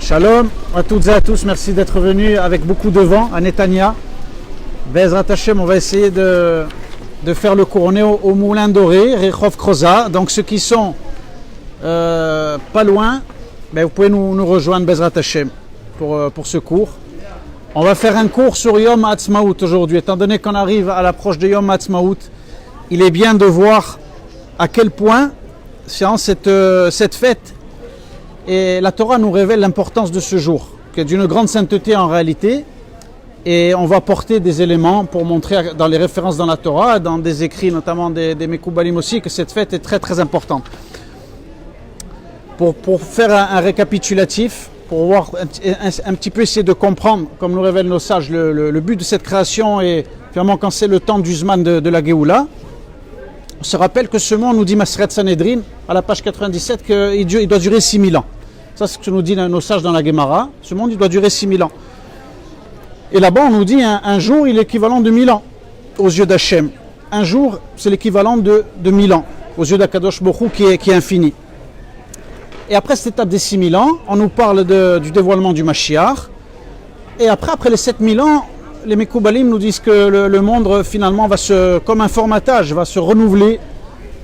Shalom à toutes et à tous, merci d'être venus avec beaucoup de vent à Netanya. Bezrat Hashem, on va essayer de faire le cours. On est au Moulin Doré, Rehov Kroza. Donc ceux qui sont pas loin, vous pouvez nous rejoindre Bezrat Hashem pour ce cours. On va faire un cours sur Yom Ha'atzmaut aujourd'hui. Étant donné qu'on arrive à l'approche de Yom Ha'atzmaut, il est bien de voir à quel point cette fête, et la Torah nous révèle l'importance de ce jour, qui est d'une grande sainteté en réalité, et on va porter des éléments pour montrer dans les références dans la Torah, dans des écrits notamment des Mekoubalim aussi, que cette fête est très très importante. Pour faire un récapitulatif, pour voir un petit peu essayer de comprendre, comme nous révèlent nos sages, le but de cette création, et finalement quand c'est le temps du Zman de la Géoula. On se rappelle que ce monde, nous dit Maseret Sanhedrin, à la page 97, qu'il doit durer 6000 ans. Ça, c'est ce que nous disent nos sages dans la Gemara. Ce monde, il doit durer 6000 ans. Et là-bas, on nous dit un jour, il est l'équivalent de 1000 ans aux yeux d'Hachem. Un jour, c'est l'équivalent de 1000 ans aux yeux d'Akadosh Baruch Hu qui est infini. Et après cette étape des 6000 ans, on nous parle du dévoilement du Mashiach. Et après les 7000 ans, les Mekoubalim nous disent que le monde finalement comme un formatage, va se renouveler,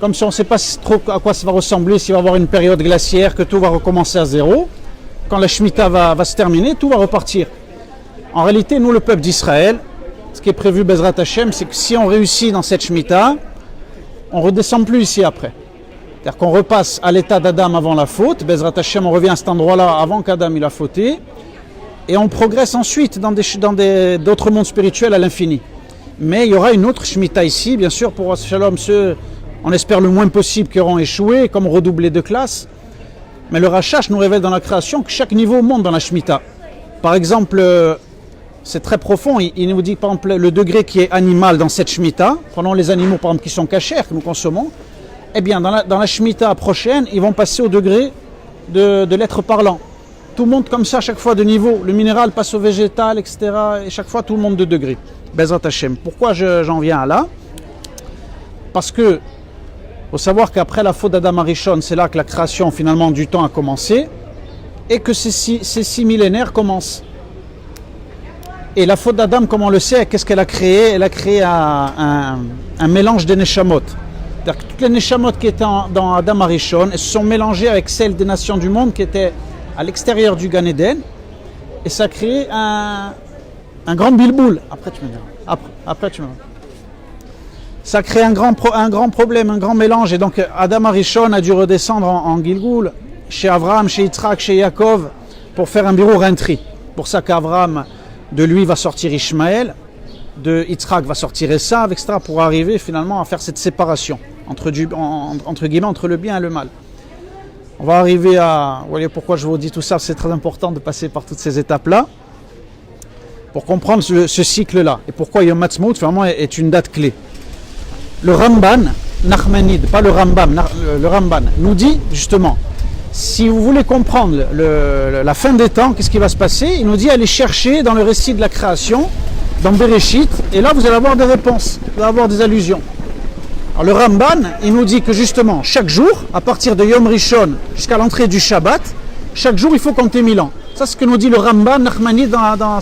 comme si on ne sait pas trop à quoi ça va ressembler, s'il va y avoir une période glaciaire, que tout va recommencer à zéro. Quand la Shemitah va se terminer, tout va repartir. En réalité, nous, le peuple d'Israël, ce qui est prévu Bezrat Hashem, c'est que si on réussit dans cette Shemitah, on ne redescend plus ici après. C'est-à-dire qu'on repasse à l'état d'Adam avant la faute. Bezrat Hashem, on revient à cet endroit-là avant qu'Adam il a fauté. Et on progresse ensuite dans d'autres mondes spirituels à l'infini. Mais il y aura une autre Shemitah ici, bien sûr, pour Shalom, ceux, on espère le moins possible, qui auront échoué, comme redoublé de classe. Mais le Rachash nous révèle dans la création que chaque niveau monte dans la Shemitah. Par exemple, c'est très profond, il nous dit par exemple le degré qui est animal dans cette Shemitah, prenons les animaux par exemple qui sont cachers, que nous consommons, eh bien dans la Shemitah prochaine, ils vont passer au degré de l'être parlant. Tout monte comme ça à chaque fois de niveau. Le minéral passe au végétal, etc. Et chaque fois, tout le monde de degrés. Bezrat Hashem. Pourquoi j'en viens là? Parce que, faut savoir qu'après la faute d'Adam Arishon, c'est là que la création finalement du temps a commencé, et que ces six millénaires commencent. Et la faute d'Adam, comme on le sait, qu'est-ce qu'elle a créé? Elle a créé un mélange des neshamot. C'est-à-dire que toutes les neshamot qui étaient dans Adam Arishon, elles se sont mélangées avec celles des nations du monde qui étaient à l'extérieur du Gan Eden, et ça a créé un grand bilboul. Après tu me diras. Ça a créé un grand problème, un grand mélange, et donc Adam Arishon a dû redescendre en Gilgoul, chez Avraham, chez Yitzhak, chez Yaakov, pour faire un bureau rentri. Pour ça qu'Avraham, de lui va sortir Ishmaël, de Yitzhak va sortir Esav, etc., pour arriver finalement à faire cette séparation entre le bien et le mal. On va arriver vous voyez pourquoi je vous dis tout ça, c'est très important de passer par toutes ces étapes-là, pour comprendre ce cycle-là, et pourquoi Yom Ha'atzmaut vraiment est une date clé. Le Ramban, Nachmanide, pas le Rambam, le Ramban, nous dit justement, si vous voulez comprendre la fin des temps, qu'est-ce qui va se passer, il nous dit allez chercher dans le récit de la création, dans Bereshit, et là vous allez avoir des réponses, vous allez avoir des allusions. Alors le Ramban, il nous dit que justement, chaque jour, à partir de Yom Rishon jusqu'à l'entrée du Shabbat, chaque jour il faut compter 1000 ans. Ça c'est ce que nous dit le Ramban Nachmani dans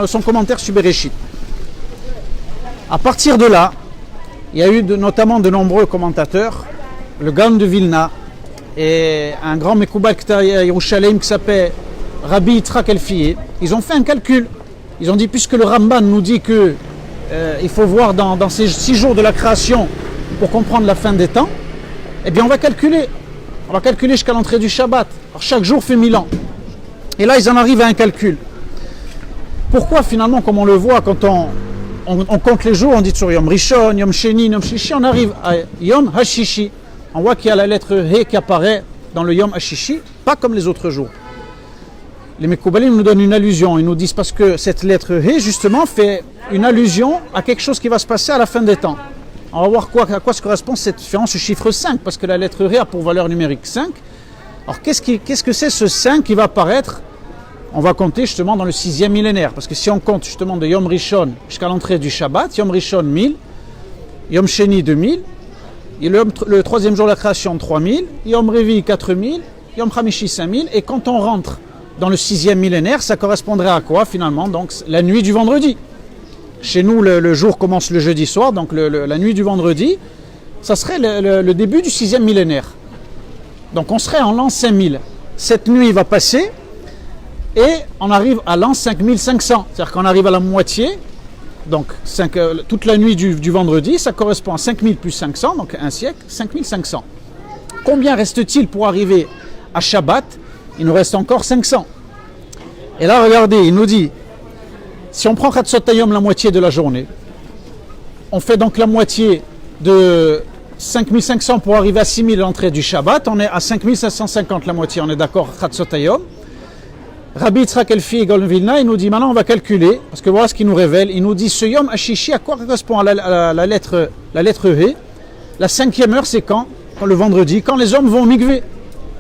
son commentaire sur Bereshit. À partir de là, il y a eu notamment de nombreux commentateurs, le Gaon de Vilna et un grand Mekoubal à Yerushalayim qui s'appelle Rabbi Yitzhak Elfié, ils ont fait un calcul. Ils ont dit, puisque le Ramban nous dit que il faut voir dans ces 6 jours de la création pour comprendre la fin des temps, eh bien on va calculer jusqu'à l'entrée du Shabbat. Alors chaque jour fait 1000 ans. Et là ils en arrivent à un calcul. Pourquoi finalement, comme on le voit quand on compte les jours, on dit sur Yom Rishon, Yom Sheni, Yom Shishi, on arrive à Yom HaShishi. On voit qu'il y a la lettre He qui apparaît dans le Yom HaShishi, pas comme les autres jours. Les Mekoubalim nous donnent une allusion, ils nous disent parce que cette lettre He justement fait une allusion à quelque chose qui va se passer à la fin des temps. On va voir à quoi se correspond cette différence, ce chiffre 5, parce que la lettre Ré a pour valeur numérique 5. Alors qu'est-ce que c'est ce 5 qui va apparaître? On va compter justement dans le 6e millénaire, parce que si on compte justement de Yom Rishon jusqu'à l'entrée du Shabbat, Yom Rishon 1000, Yom Sheni 2000, et le 3e jour de la création 3000, Yom Revi 4000, Yom Hamishi 5000, et quand on rentre dans le 6e millénaire, ça correspondrait à quoi finalement? Donc la nuit du vendredi. Chez nous, le jour commence le jeudi soir, donc la nuit du vendredi, ça serait le début du 6e millénaire. Donc on serait en l'an 5000. Cette nuit va passer et on arrive à l'an 5500. C'est-à-dire qu'on arrive à la moitié. Donc toute la nuit du vendredi, ça correspond à 5000 plus 500, donc un siècle, 5500. Combien reste-t-il pour arriver à Shabbat? Il nous reste encore 500. Et là, regardez, il nous dit, si on prend Chatzot Hayom la moitié de la journée, on fait donc la moitié de 5500 pour arriver à 6000 l'entrée du Shabbat, on est à 5550 la moitié, on est d'accord, Chatzot Hayom. Rabbi Yitzhak Elfi et Gaon de Vilna, il nous dit, maintenant on va calculer, parce que voilà ce qu'il nous révèle, il nous dit, ce Yom Hashishi, à quoi correspond la lettre V? La 5e heure, c'est quand? Quand le vendredi, quand les hommes vont au mikvé.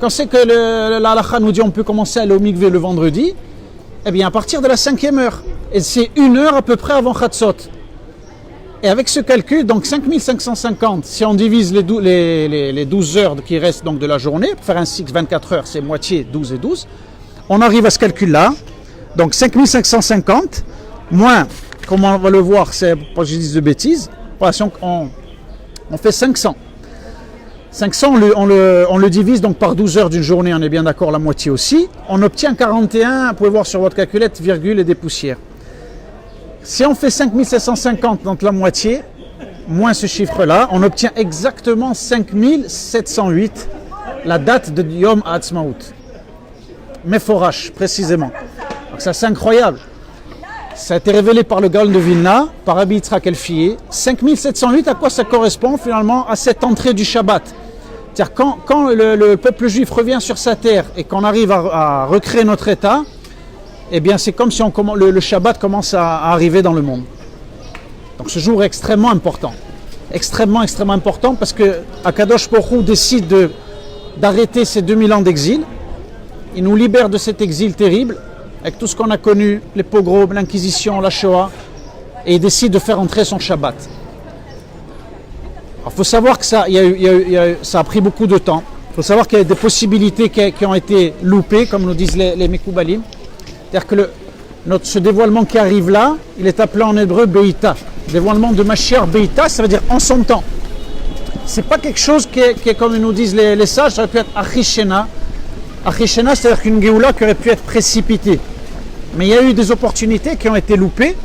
Quand c'est que la halakha nous dit on peut commencer à aller au mikvé le vendredi, eh bien à partir de la 5e heure. Et c'est 1 heure à peu près avant Chatzot. Et avec ce calcul, donc 5550, si on divise les 12 heures qui restent donc de la journée, pour faire un cycle 24 heures, c'est moitié 12 et 12, on arrive à ce calcul-là. Donc 5550, moins, comme on va le voir, c'est pas que je dise de bêtises, on fait 500. 500, on le divise donc par 12 heures d'une journée, on est bien d'accord, la moitié aussi. On obtient 41, vous pouvez voir sur votre calculette, virgule et des poussières. Si on fait 5750, donc la moitié, moins ce chiffre-là, on obtient exactement 5708, la date de Yom Ha'atzmaut. Meforash, précisément. Donc ça, c'est incroyable. Ça a été révélé par le Gaon de Vilna, par Rabbi Yitzhak Elfi. 5708, à quoi ça correspond finalement? À cette entrée du Shabbat. C'est-à-dire quand le peuple juif revient sur sa terre et qu'on arrive à recréer notre État, eh bien c'est comme si le Shabbat commence à arriver dans le monde. Donc ce jour est extrêmement important. Extrêmement important parce que Akadosh Baruch Hu décide d'arrêter ces 2000 ans d'exil. Il nous libère de cet exil terrible, avec tout ce qu'on a connu, les pogroms, l'Inquisition, la Shoah, et il décide de faire entrer son Shabbat. Il faut savoir que ça a pris beaucoup de temps. Il faut savoir qu'il y a des possibilités qui ont été loupées, comme nous disent les Mekoubalim. C'est-à-dire que ce dévoilement qui arrive là, il est appelé en hébreu Beïta. Dévoilement de Mashiach Beïta, ça veut dire en son temps. C'est pas quelque chose qui est comme nous disent les sages, ça aurait pu être Achishena. Achishena, c'est-à-dire qu'une Géoula qui aurait pu être précipitée. Mais il y a eu des opportunités qui ont été loupées.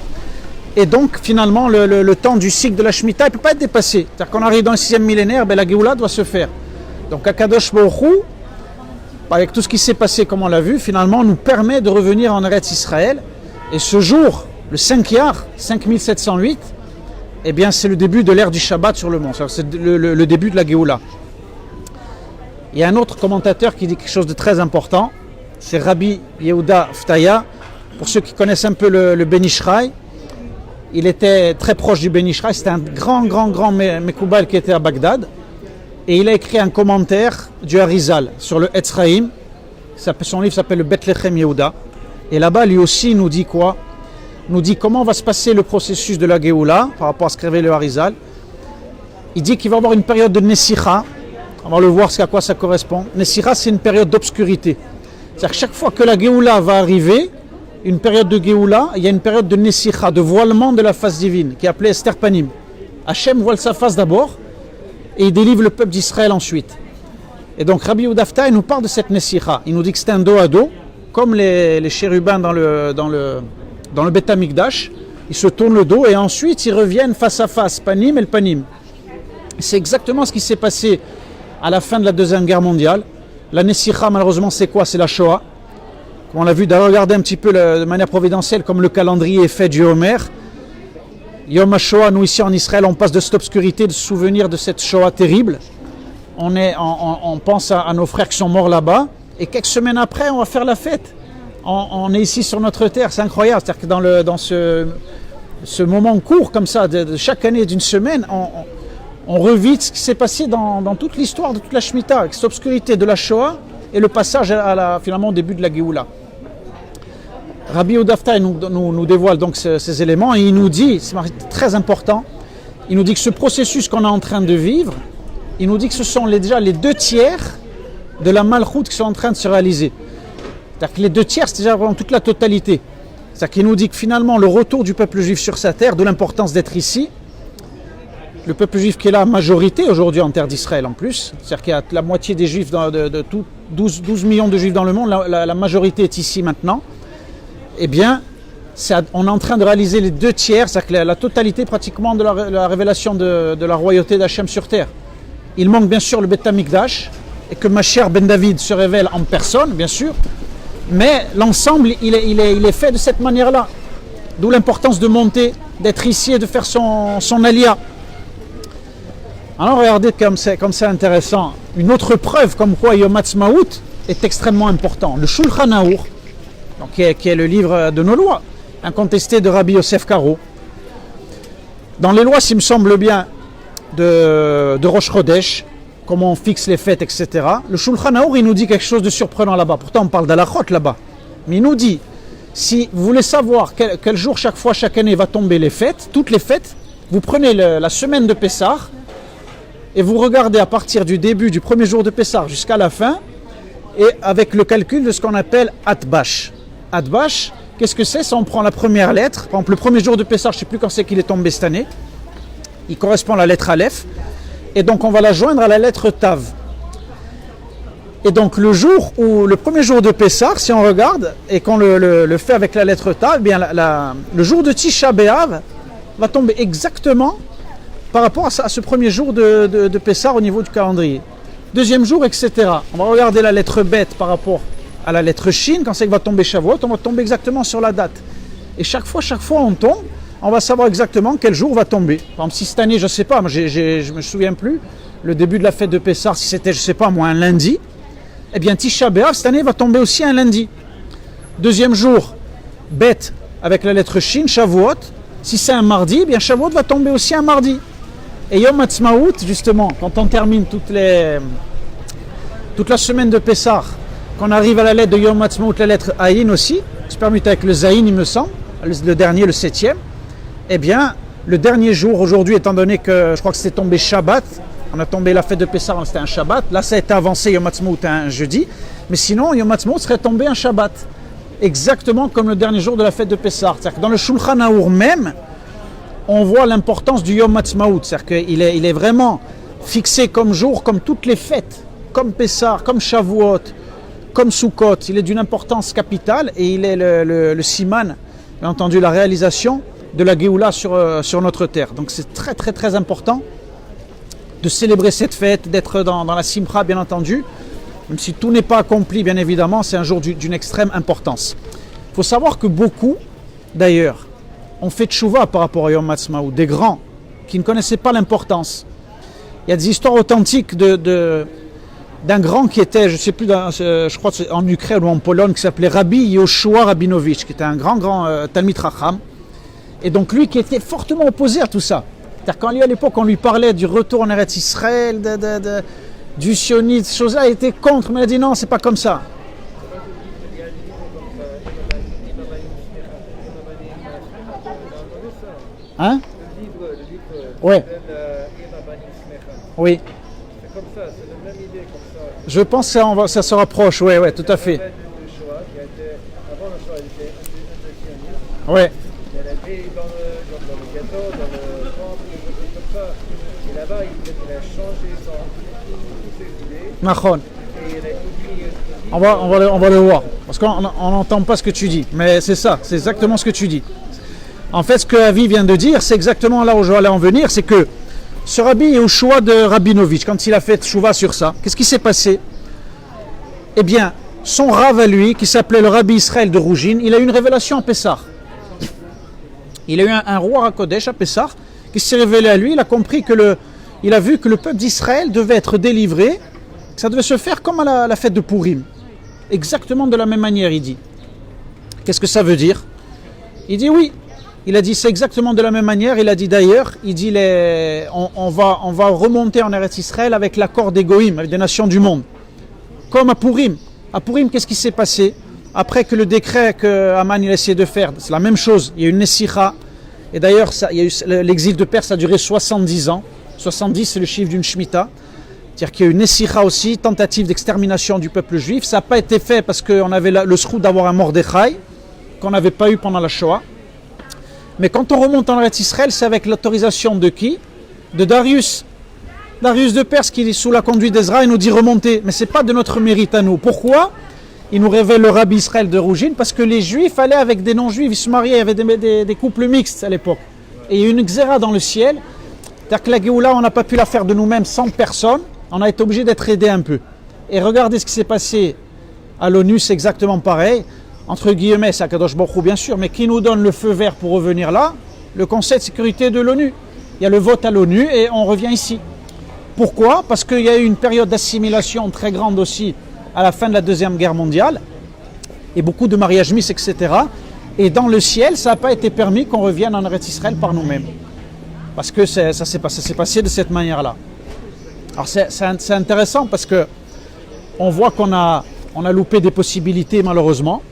Et donc, finalement, le temps du cycle de la Shemitah ne peut pas être dépassé. C'est-à-dire qu'on arrive dans le 6e millénaire, la Géoula doit se faire. Donc, Akadosh Baruch Hu, avec tout ce qui s'est passé, comme on l'a vu, finalement, nous permet de revenir en Eretz Israël. Et ce jour, le 5 Iyar, 5708, eh bien, c'est le début de l'ère du Shabbat sur le mont. C'est le début de la Géoula. Il y a un autre commentateur qui dit quelque chose de très important. C'est Rabbi Yehuda Ftaya. Pour ceux qui connaissent un peu le Ben Ishraï, il était très proche du Ben Ishraï. C'était un grand Mekoubal qui était à Bagdad. Et il a écrit un commentaire du Harizal sur le Etzraïm. Son livre s'appelle le Bethlehem Yehuda. Et là-bas, lui aussi, il nous dit quoi? Il nous dit comment va se passer le processus de la Géoula par rapport à ce qu'avait le Harizal. Il dit qu'il va y avoir une période de Nessicha. On va le voir à quoi ça correspond. Nessicha, c'est une période d'obscurité. C'est-à-dire que chaque fois que la Géoula va arriver, une période de Géoula, il y a une période de Nessicha, de voilement de la face divine, qui est appelée Esther Panim. Hachem voile sa face d'abord, et il délivre le peuple d'Israël ensuite. Et donc Rabbi Yehuda Ftaya nous parle de cette Nessicha. Il nous dit que c'est un dos à dos, comme les chérubins dans le Beth Amikdash. Ils se tournent le dos et ensuite ils reviennent face à face, Panim et le Panim. C'est exactement ce qui s'est passé à la fin de la Deuxième Guerre mondiale. La Nessicha, malheureusement, c'est quoi? C'est la Shoah. Comme on l'a vu, d'ailleurs, regardez un petit peu de manière providentielle comme le calendrier est fait du Homer. Yom HaShoah, nous ici en Israël, on passe de cette obscurité, de souvenir de cette Shoah terrible. On pense à nos frères qui sont morts là-bas. Et quelques semaines après, on va faire la fête. On est ici sur notre terre, c'est incroyable. C'est-à-dire que dans ce moment court comme ça, de chaque année d'une semaine, on revit ce qui s'est passé dans toute l'histoire de toute la Shemitah, avec cette obscurité de la Shoah et le passage finalement au début de la Géoula. Rabbi Yehuda Ftaya nous dévoile donc ces éléments et il nous dit, c'est très important, il nous dit que ce processus qu'on est en train de vivre, il nous dit que ce sont déjà les 2 tiers de la Malchout qui sont en train de se réaliser. C'est-à-dire que les 2 tiers, c'est déjà vraiment toute la totalité. C'est-à-dire qu'il nous dit que finalement, le retour du peuple juif sur sa terre, de l'importance d'être ici, le peuple juif qui est la majorité aujourd'hui en terre d'Israël en plus, c'est-à-dire qu'il y a la moitié des juifs, de 12 millions de juifs dans le monde, la majorité est ici maintenant, eh bien, on est en train de réaliser les 2 tiers, c'est-à-dire que la totalité pratiquement de la révélation de la royauté d'Hachem sur terre. Il manque bien sûr le Beth Amikdash, et que Mashiach ben David se révèle en personne, bien sûr, mais l'ensemble, il est fait de cette manière-là. D'où l'importance de monter, d'être ici et de faire son alia. Alors regardez comme c'est intéressant. Une autre preuve comme quoi Yom Ha'atzmaut est extrêmement important. Le Shulchan Aruch, donc qui est le livre de nos lois, incontesté de Rabbi Yosef Karo. Dans les lois, s'il me semble bien, de Rosh Chodesh, comment on fixe les fêtes, etc. Le Shulchan Aruch, il nous dit quelque chose de surprenant là-bas. Pourtant, on parle d'Halachot là-bas. Mais il nous dit, si vous voulez savoir quel jour chaque année va tomber les fêtes, toutes les fêtes, vous prenez la semaine de Pessah et vous regardez à partir du début du premier jour de Pessah jusqu'à la fin, et avec le calcul de ce qu'on appelle Atbash. Atbash, qu'est-ce que c'est? Ça, on prend la première lettre. Par exemple, le premier jour de Pessah, je ne sais plus quand c'est qu'il est tombé cette année. Il correspond à la lettre Aleph. Et donc, on va la joindre à la lettre Tav. Et donc, le premier jour de Pessah, si on regarde, et qu'on le fait avec la lettre Tav, eh bien, le jour de Tisha B'Av va tomber exactement par rapport à ce premier jour de Pessah au niveau du calendrier. Deuxième jour, etc. On va regarder la lettre Bet par rapport à la lettre Shin. Quand c'est que va tomber Shavuot, on va tomber exactement sur la date. Et chaque fois on tombe, on va savoir exactement quel jour va tomber. Par exemple, si cette année, je ne sais pas, je ne me souviens plus, le début de la fête de Pessah, si c'était, je ne sais pas moi, un lundi, eh bien Tisha B'Av, cette année, va tomber aussi un lundi. Deuxième jour, Bet avec la lettre Shin, Shavuot. Si c'est un mardi, eh bien Shavuot va tomber aussi un mardi. Et Yom Ha'atzmaut, justement, quand on termine toute la semaine de Pessah, qu'on arrive à la lettre de Yom Ha'atzmaut, la lettre Aïn aussi, c'est permis avec le Zayin, il me semble, le dernier, le 7e, eh bien, le dernier jour, aujourd'hui, étant donné que je crois que c'était tombé Shabbat, on a tombé la fête de Pessah, c'était un Shabbat, là ça a été avancé, Yom Ha'atzmaut un jeudi, mais sinon, Yom Ha'atzmaut serait tombé un Shabbat, exactement comme le dernier jour de la fête de Pessah. C'est-à-dire que dans le Shulchan Aruch même, on voit l'importance du Yom Ha'atzmaut, c'est-à-dire qu'il est vraiment fixé comme jour, comme toutes les fêtes, comme Pessah, comme Shavuot, comme Sukkot. Il est d'une importance capitale et il est le siman, bien entendu, la réalisation de la Géoula sur notre terre. Donc c'est très très très important de célébrer cette fête, d'être dans la Simcha, bien entendu, même si tout n'est pas accompli, bien évidemment, c'est un jour d'une extrême importance. Il faut savoir que beaucoup, d'ailleurs, on fait tchouva par rapport à Yom Ha'atzmaut, des grands qui ne connaissaient pas l'importance. Il y a des histoires authentiques d'un grand qui était, je ne sais plus, je crois en Ukraine ou en Pologne, qui s'appelait Rabbi Yoshua Rabinovich, qui était un grand Talmid Chacham. Et donc lui qui était fortement opposé à tout ça. C'est-à-dire quand lui à l'époque on lui parlait du retour en Eretz Israël, du sionisme, ces choses-là, il était contre, mais il a dit non, c'est pas comme ça. Hein? Le livre ouais. Oui. C'est comme ça, c'est la même idée comme ça. Je pense que ça se rapproche, oui, tout à fait. Avant le Shoah, il était anti-sionisme. Oui. Il était dans le ghetto, dans le temple, des choses comme ça. Et là-bas, il a changé toutes ses idées. Mahon. Et il a écrit. On va le voir. Parce qu'on n'entend pas ce que tu dis. Mais c'est ça, c'est exactement ce que tu dis. En fait, ce que Avi vient de dire, c'est exactement là où je vais aller en venir, c'est que ce rabbi est au choix de Rabinovich, quand il a fait tchouva sur ça, qu'est-ce qui s'est passé? Eh bien, son rav à lui, qui s'appelait le rabbi Israël de Rougine, il a eu une révélation à Pessah. Il a eu un roi à Kodesh à Pessah, qui s'est révélé à lui, il a compris il a vu que le peuple d'Israël devait être délivré, que ça devait se faire comme à la fête de Purim. Exactement de la même manière, il dit. Qu'est-ce que ça veut dire? Il dit oui. Il a dit c'est exactement de la même manière. Il a dit d'ailleurs, il dit on va remonter en Eretz Israël avec l'accord des Goïm, avec des nations du monde. Comme à Purim. À Purim, qu'est-ce qui s'est passé? Après que le décret que Haman il a essayé de faire, c'est la même chose. Il y a eu une Nessicha. Et d'ailleurs, l'exil de Perse a duré 70 ans. 70, c'est le chiffre d'une Shemitah. C'est-à-dire qu'il y a eu une Nessicha aussi, tentative d'extermination du peuple juif. Ça n'a pas été fait parce qu'on avait le sroud d'avoir un Mordechai, qu'on n'avait pas eu pendant la Shoah. Mais quand on remonte en Eretz Israël, c'est avec l'autorisation de qui? De Darius. Darius de Perse qui, sous la conduite d'Ezra, il nous dit remonter. Mais ce n'est pas de notre mérite à nous. Pourquoi? Il nous révèle le Rabbi Israël de Rougine, parce que les Juifs allaient avec des non-Juifs, ils se mariaient, il y avait des couples mixtes à l'époque. Et il y a eu une xéra dans le ciel. C'est-à-dire que la Géoula, on n'a pas pu la faire de nous-mêmes sans personne. On a été obligé d'être aidé un peu. Et regardez ce qui s'est passé à l'ONU, c'est exactement pareil. Entre guillemets, c'est Akadosh Baruch Hu, bien sûr, mais qui nous donne le feu vert pour revenir là? Le Conseil de sécurité de l'ONU. Il y a le vote à l'ONU et on revient ici. Pourquoi? Parce qu'il y a eu une période d'assimilation très grande aussi à la fin de la Deuxième Guerre mondiale, et beaucoup de mariages mixtes, etc. Et dans le ciel, ça n'a pas été permis qu'on revienne en Eretz Israël par nous-mêmes. Parce que ça s'est passé de cette manière-là. Alors c'est intéressant parce que on voit qu'on a loupé des possibilités malheureusement.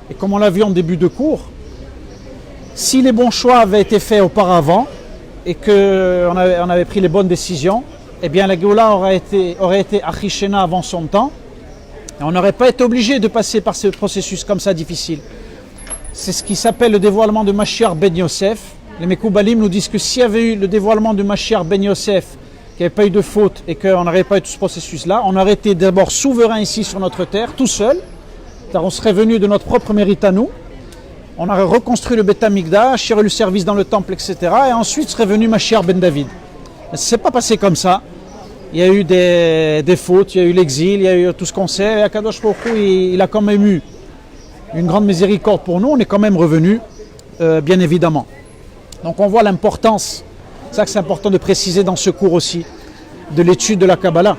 Et comme on l'a vu en début de cours, si les bons choix avaient été faits auparavant et qu'on avait pris les bonnes décisions, eh bien la Géoula aurait été Achishena avant son temps. Et on n'aurait pas été obligé de passer par ce processus comme ça difficile. C'est ce qui s'appelle le dévoilement de Mashiach ben Yosef. Les Mekoubalim nous disent que s'il y avait eu le dévoilement de Mashiach ben Yosef, qu'il n'y avait pas eu de faute et qu'on n'aurait pas eu tout ce processus-là, on aurait été d'abord souverain ici sur notre terre, tout seul. Car on serait venu de notre propre mérite à nous. On aurait reconstruit le Beth Amikdash, il y aurait le service dans le temple, etc. Et ensuite serait venu Mashiach ben David. Mais ça ne s'est pas passé comme ça. Il y a eu des fautes, il y a eu l'exil, il y a eu tout ce qu'on sait. Et Akadosh Baruch Hu, il a quand même eu une grande miséricorde pour nous. On est quand même revenu, bien évidemment. Donc on voit l'importance, c'est ça que c'est important de préciser dans ce cours aussi, de l'étude de la Kabbalah.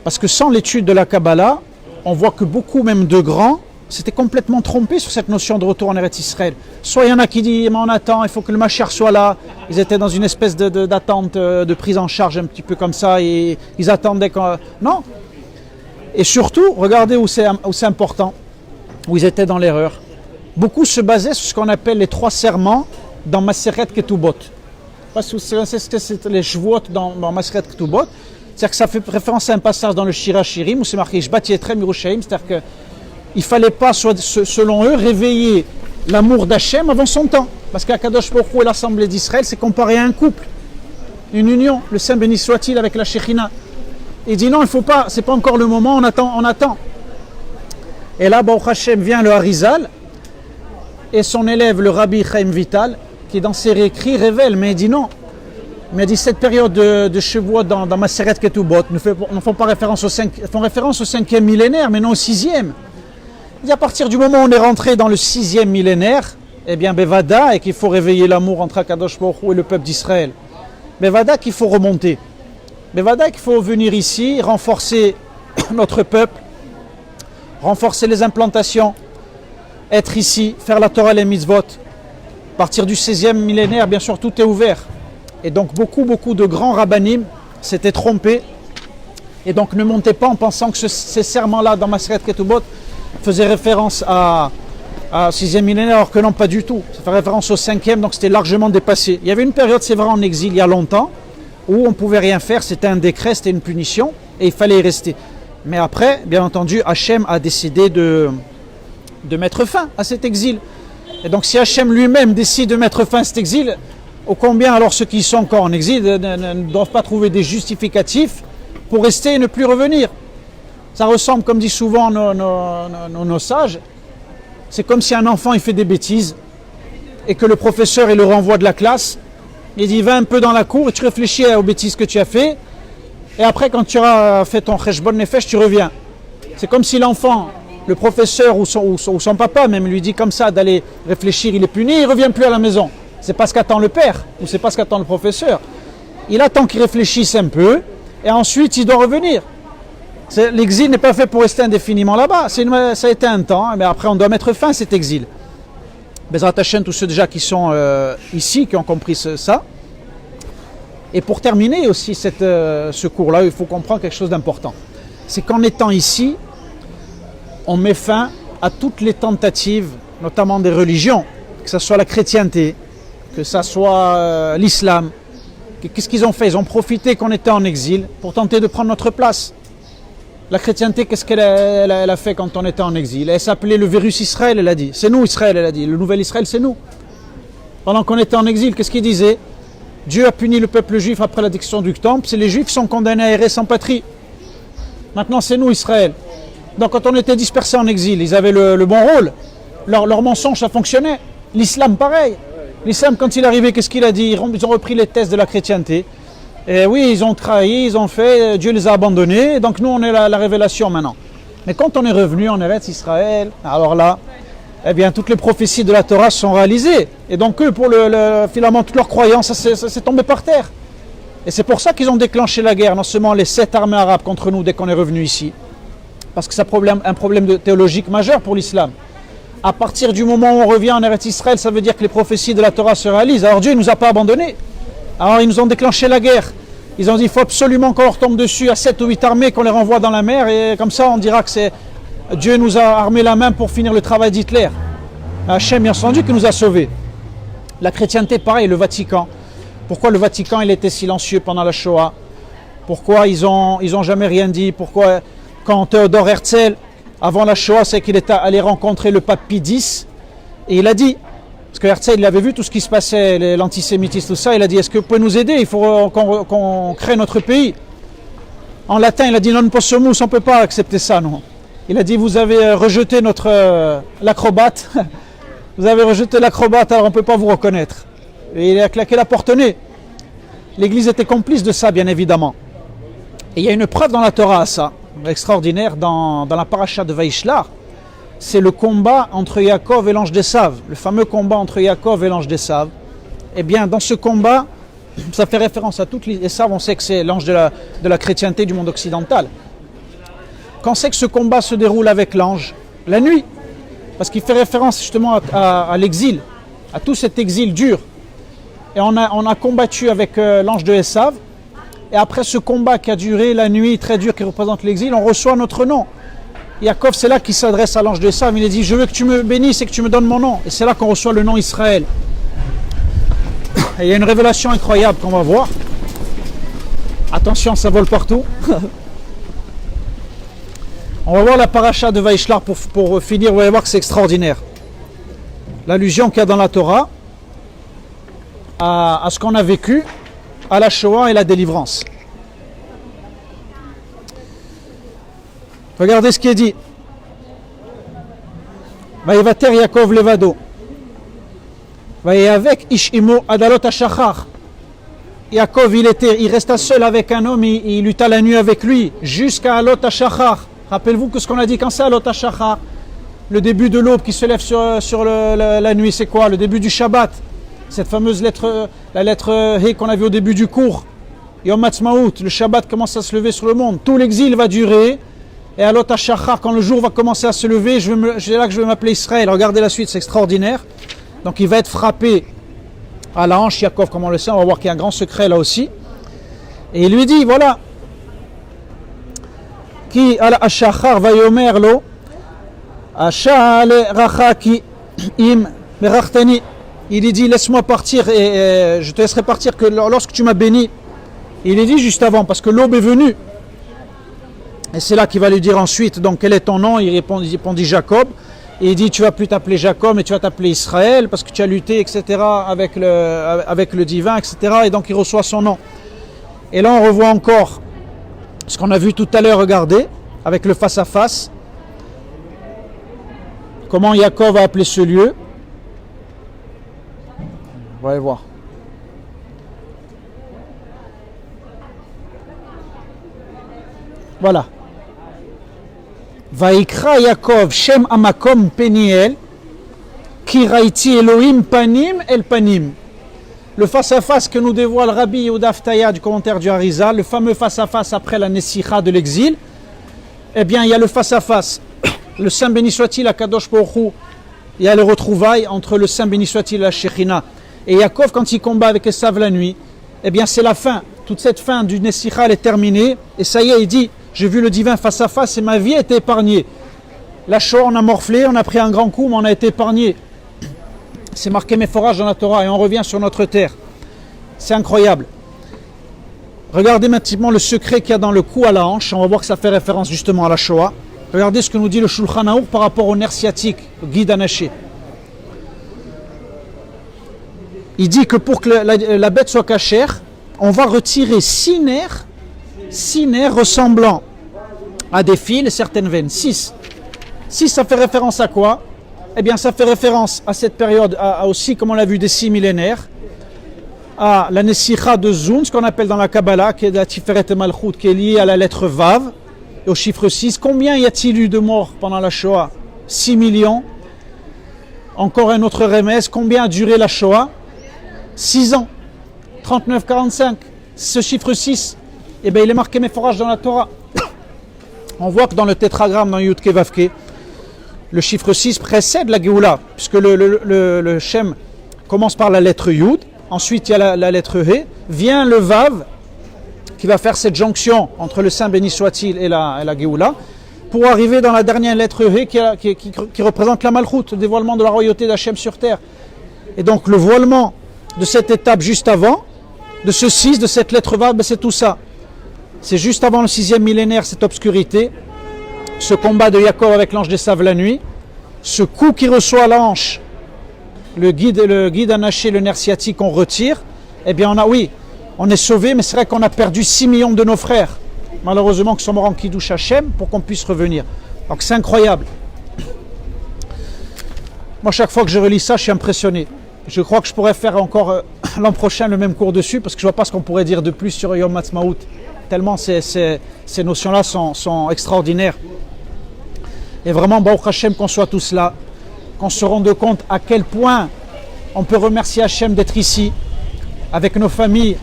Parce que sans l'étude de la Kabbalah, on voit que beaucoup même de grands s'étaient complètement trompés sur cette notion de retour en Eretz Israël. Soit il y en a qui disent, mais on attend, il faut que le Mashiach soit là. Ils étaient dans une espèce d'attente, de prise en charge un petit peu comme ça, et ils attendaient qu'on... Non. Et surtout, regardez où c'est important, où ils étaient dans l'erreur. Beaucoup se basaient sur ce qu'on appelle les 3 serments dans Maseret Ketubot. Parce que c'est les Shvuot dans Maseret Ketubot. C'est-à-dire que ça fait référence à un passage dans le Shira Shirim où c'est marqué Shbat Yetrem Yerushalayim, c'est-à-dire qu'il ne fallait pas, selon eux, réveiller l'amour d'Hachem avant son temps. Parce qu'Akadosh Baruch Hu et l'Assemblée d'Israël, c'est comparé à un couple, une union. Le Saint béni soit-il avec la Shekhinah. Il dit non, il ne faut pas, c'est pas encore le moment, on attend. Et là, Baruch Hashem vient le Harizal et son élève, le Rabbi Chaim Vital, qui dans ses réécrits révèle, mais il dit non. Mais il dit cette période de Shavuot dans Maseret Ketubot ne font pas référence font référence au 5e millénaire, mais non au 6e. Il dit à partir du moment où on est rentré dans le 6e millénaire, eh bien Bevada, et qu'il faut réveiller l'amour entre Akadosh Baruch Hu et le peuple d'Israël. Bevada qu'il faut remonter. Bevada qu'il faut venir ici, renforcer notre peuple, renforcer les implantations, être ici, faire la Torah et les mitzvot. À partir du 16e millénaire, bien sûr, tout est ouvert. Et donc beaucoup de grands rabbanim s'étaient trompés et donc ne montaient pas en pensant que ces serments-là dans Maseret Ketubot faisaient référence à 6e millénaire, alors que non, pas du tout. Ça fait référence au 5e, donc c'était largement dépassé. Il y avait une période, c'est vrai, en exil il y a longtemps, où on ne pouvait rien faire, c'était un décret, c'était une punition, et il fallait y rester. Mais après, bien entendu, Hachem a décidé de mettre fin à cet exil. Et donc si Hachem lui-même décide de mettre fin à cet exil, ô combien alors ceux qui sont encore en exil ne doivent pas trouver des justificatifs pour rester et ne plus revenir. Ça ressemble, comme disent souvent nos sages, c'est comme si un enfant il fait des bêtises et que le professeur il le renvoie de la classe, il dit va un peu dans la cour et tu réfléchis aux bêtises que tu as fait et après quand tu auras fait ton cheshbon nefesh tu reviens. C'est comme si l'enfant, le professeur ou son papa même lui dit comme ça d'aller réfléchir, il est puni, il ne revient plus à la maison. C'est pas ce qu'attend le père, ou c'est pas ce qu'attend le professeur. Il attend qu'il réfléchisse un peu, et ensuite il doit revenir. L'exil n'est pas fait pour rester indéfiniment là-bas. Ça a été un temps, mais après on doit mettre fin à cet exil. Bezrat Hashem, tous ceux déjà qui sont ici, qui ont compris ça. Et pour terminer aussi ce cours-là, il faut comprendre quelque chose d'important. C'est qu'en étant ici, on met fin à toutes les tentatives, notamment des religions, que ce soit la chrétienté, que ce soit l'islam, Qu'est-ce qu'ils ont fait? Ils ont profité qu'on était en exil pour tenter de prendre notre place. La chrétienté, qu'est-ce qu'elle a fait quand on était en exil? Elle s'appelait le virus Israël, elle a dit. C'est nous Israël, elle a dit. Le nouvel Israël, c'est nous. Pendant qu'on était en exil, qu'est-ce qu'il disait? Dieu a puni le peuple juif après la destruction du temple, c'est les juifs qui sont condamnés à errer sans patrie. Maintenant, c'est nous Israël. Donc quand on était dispersés en exil, ils avaient le bon rôle. Leur mensonge, ça fonctionnait. L'islam, pareil. L'islam, quand il est arrivé, qu'est-ce qu'il a dit? Ils ont repris les thèses de la chrétienté. Et oui, ils ont trahi, ils ont fait, Dieu les a abandonnés. Donc nous, on est la révélation maintenant. Mais quand on est revenu en Eretz Israël, alors là, eh bien, toutes les prophéties de la Torah sont réalisées. Et donc eux, pour finalement, toute leur croyance, ça s'est tombé par terre. Et c'est pour ça qu'ils ont déclenché la guerre, non seulement les 7 armées arabes contre nous dès qu'on est revenu ici, parce que c'est un problème théologique majeur pour l'islam. À partir du moment où on revient en Eretz Israël, ça veut dire que les prophéties de la Torah se réalisent. Alors Dieu ne nous a pas abandonnés. Alors ils nous ont déclenché la guerre. Ils ont dit qu'il faut absolument qu'on leur tombe dessus à 7 ou 8 armées, qu'on les renvoie dans la mer, et comme ça on dira que c'est Dieu nous a armé la main pour finir le travail d'Hitler. Hachem, bien entendu, qui nous a sauvés. La chrétienté, pareil, le Vatican. Pourquoi le Vatican il était silencieux pendant la Shoah? Pourquoi ils ont jamais rien dit? Pourquoi quand Théodore Herzl, avant la Shoah, c'est qu'il était allé rencontrer le pape Pie X, et il a dit, parce que Herzl il avait vu tout ce qui se passait, l'antisémitisme, tout ça, il a dit, est-ce que vous pouvez nous aider? Il faut qu'on crée notre pays. En latin, il a dit, non possumus, on ne peut pas accepter ça, non. Il a dit, vous avez rejeté l'acrobate, vous avez rejeté l'acrobate, alors on ne peut pas vous reconnaître. Et il a claqué la porte au nez. L'Église était complice de ça, bien évidemment. Et il y a une preuve dans la Torah à ça, extraordinaire, dans la paracha de Vaïshlar. C'est le combat entre Yaakov et l'ange d'Esav, le fameux combat entre Yaakov et l'ange d'Esav. Eh bien, dans ce combat, ça fait référence à toutes les... Esav, on sait que c'est l'ange de la chrétienté du monde occidental. Quand c'est que ce combat se déroule avec l'ange? La nuit. Parce qu'il fait référence justement à l'exil, à tout cet exil dur. Et on a combattu avec l'ange de Esav. Et après ce combat qui a duré la nuit très dur qui représente l'exil, on reçoit notre nom. Yaakov, c'est là qu'il s'adresse à l'ange de Esav. Il dit, je veux que tu me bénisses et que tu me donnes mon nom. Et c'est là qu'on reçoit le nom Israël. Et il y a une révélation incroyable qu'on va voir. Attention, ça vole partout. On va voir la paracha de Vaïshlar pour finir. Vous allez voir que c'est extraordinaire. L'allusion qu'il y a dans la Torah à ce qu'on a vécu, à la Shoah et la délivrance. Regardez ce qui est dit. Vaïvater Yaakov levado. Vaïavek ishimo adalot hashachar. Yaakov, il resta seul avec un homme, il lutta la nuit avec lui, jusqu'à Alot hashachar. Rappelez-vous que ce qu'on a dit quand c'est Alot hashachar, le début de l'aube qui se lève sur la nuit, c'est quoi? Le début du Shabbat. Cette fameuse lettre, la lettre He qu'on a vue au début du cours. Yom Ha'atzmaut, le Shabbat commence à se lever sur le monde. Tout l'exil va durer. Et à Alot hashachar, quand le jour va commencer à se lever, c'est là que je vais m'appeler Israël. Regardez la suite, c'est extraordinaire. Donc il va être frappé à la hanche, Yaakov, comme on le sait. On va voir qu'il y a un grand secret là aussi. Et il lui dit, voilà. Ki al hashachar vayomer lo, asha'ale rachaki im merachtani. Il lui dit, laisse-moi partir et je te laisserai partir que lorsque tu m'as béni. Il est dit juste avant, parce que l'aube est venue. Et c'est là qu'il va lui dire ensuite, donc quel est ton nom? Il répondit Jacob. Et il dit, tu vas plus t'appeler Jacob, mais tu vas t'appeler Israël, parce que tu as lutté, etc., avec le divin, etc. Et donc il reçoit son nom. Et là on revoit encore ce qu'on a vu tout à l'heure, regardez, avec le face-à-face. Comment Jacob a appelé ce lieu. On va aller voir. Voilà. Vaikra Yaakov Shem Amakom Peniel Ki Raiti Elohim Panim El Panim. Le face-à-face que nous dévoile Rabbi Yehuda Aftaya du commentaire du Harizal, le fameux face-à-face après la Nessicha de l'exil. Eh bien, il y a le face-à-face. Le Saint béni soit-il à Kadosh Baruch Hu. Il y a le retrouvailles entre le Saint béni soit-il et la Shekhinah. Et Yaakov, quand il combat avec Esav la nuit, eh bien, c'est la fin. Toute cette fin du Nessicha, elle est terminée. Et ça y est, il dit, j'ai vu le divin face à face et ma vie a été épargnée. La Shoah, on a morflé, on a pris un grand coup, mais on a été épargné. C'est marqué mes forages dans la Torah et on revient sur notre terre. C'est incroyable. Regardez maintenant le secret qu'il y a dans le cou à la hanche. On va voir que ça fait référence justement à la Shoah. Regardez ce que nous dit le Shulchan Aruch par rapport au nerf sciatique, au guide anaché. Il dit que pour que la bête soit cachère, on va retirer 6 nerfs ressemblant à des fils et certaines veines. 6. 6, ça fait référence à quoi? Eh bien, ça fait référence à cette période, aussi, comme on l'a vu, des 6 millénaires, à la Nesicha de Zun, ce qu'on appelle dans la Kabbalah, qui est la Tiferet Malchut, qui est liée à la lettre Vav, et au chiffre 6. Combien y a-t-il eu de morts pendant la Shoah? 6 millions. Encore un autre remède. Combien a duré la Shoah? 6 ans. 39-45. Ce chiffre 6, eh bien, il est marqué méphorage dans la Torah. On voit que dans le tétragramme, dans Yud Ke Vav Ke, le chiffre 6 précède la Géoula, puisque le Shem commence par la lettre Yud, ensuite il y a la lettre He, vient le Vav, qui va faire cette jonction entre le Saint béni soit-il et la Géoula, pour arriver dans la dernière lettre He qui représente la Malchut, le dévoilement de la royauté d'Hachem sur terre. Et donc le voilement de cette étape juste avant, de ce 6, de cette lettre Vav, ben c'est tout ça. C'est juste avant le 6e millénaire, cette obscurité, ce combat de Yaakov avec l'ange des saves la nuit, ce coup qui reçoit la hanche, le guide anaché, le nerf sciatique, on retire, eh bien on est sauvé, mais c'est vrai qu'on a perdu 6 millions de nos frères, malheureusement, qui sont morts en Kiddush Hashem, pour qu'on puisse revenir. Donc c'est incroyable. Moi, chaque fois que je relis ça, je suis impressionné. Je crois que je pourrais faire encore l'an prochain le même cours dessus, parce que je ne vois pas ce qu'on pourrait dire de plus sur Yom Ha'atzmaut, tellement ces notions-là sont extraordinaires. Et vraiment, Baruch Hashem, qu'on soit tous là, qu'on se rende compte à quel point on peut remercier Hashem d'être ici, avec nos familles,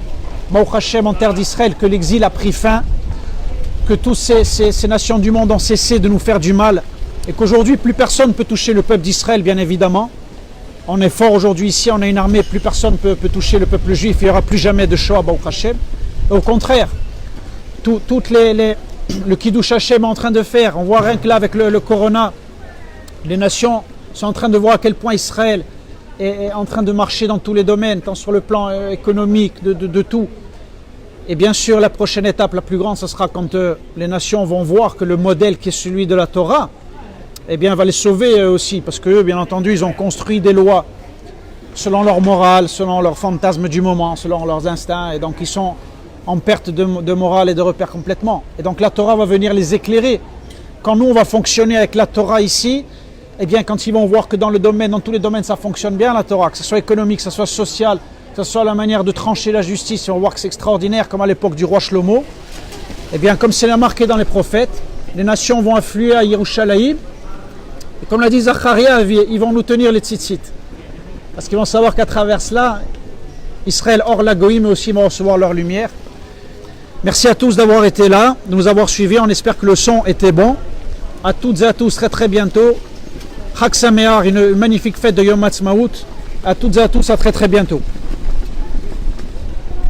Baruch Hashem, en terre d'Israël, que l'exil a pris fin, que toutes ces nations du monde ont cessé de nous faire du mal, et qu'aujourd'hui, plus personne ne peut toucher le peuple d'Israël, bien évidemment. On est fort aujourd'hui ici, on a une armée, plus personne ne peut toucher le peuple juif, il n'y aura plus jamais de Shoah, Baruch Hashem. Et au contraire, le Kiddush Hashem est en train de faire, on voit rien que là avec le Corona, les nations sont en train de voir à quel point Israël est en train de marcher dans tous les domaines, tant sur le plan économique, de tout. Et bien sûr, la prochaine étape, la plus grande, ce sera quand les nations vont voir que le modèle qui est celui de la Torah, eh bien, va les sauver eux aussi, parce qu'eux, bien entendu, ils ont construit des lois selon leur morale, selon leurs fantasmes du moment, selon leurs instincts, et donc ils sont en perte de morale et de repères complètement. Et donc la Torah va venir les éclairer. Quand nous, on va fonctionner avec la Torah ici, eh bien, quand ils vont voir que dans tous les domaines, ça fonctionne bien, la Torah, que ce soit économique, que ce soit social, que ce soit la manière de trancher la justice, ils vont voir que c'est extraordinaire, comme à l'époque du roi Shlomo, eh bien, comme c'est marqué dans les prophètes, les nations vont affluer à Yerushalayim, et comme l'a dit Zacharia, ils vont nous tenir les tzitzit. Parce qu'ils vont savoir qu'à travers cela, Israël hors la Goïm, mais aussi vont recevoir leur lumière. Merci à tous d'avoir été là, de nous avoir suivis. On espère que le son était bon. À toutes et à tous, très très bientôt. Chag Sameach, une magnifique fête de Yom Ha'atzmaut. À toutes et à tous, à très très bientôt.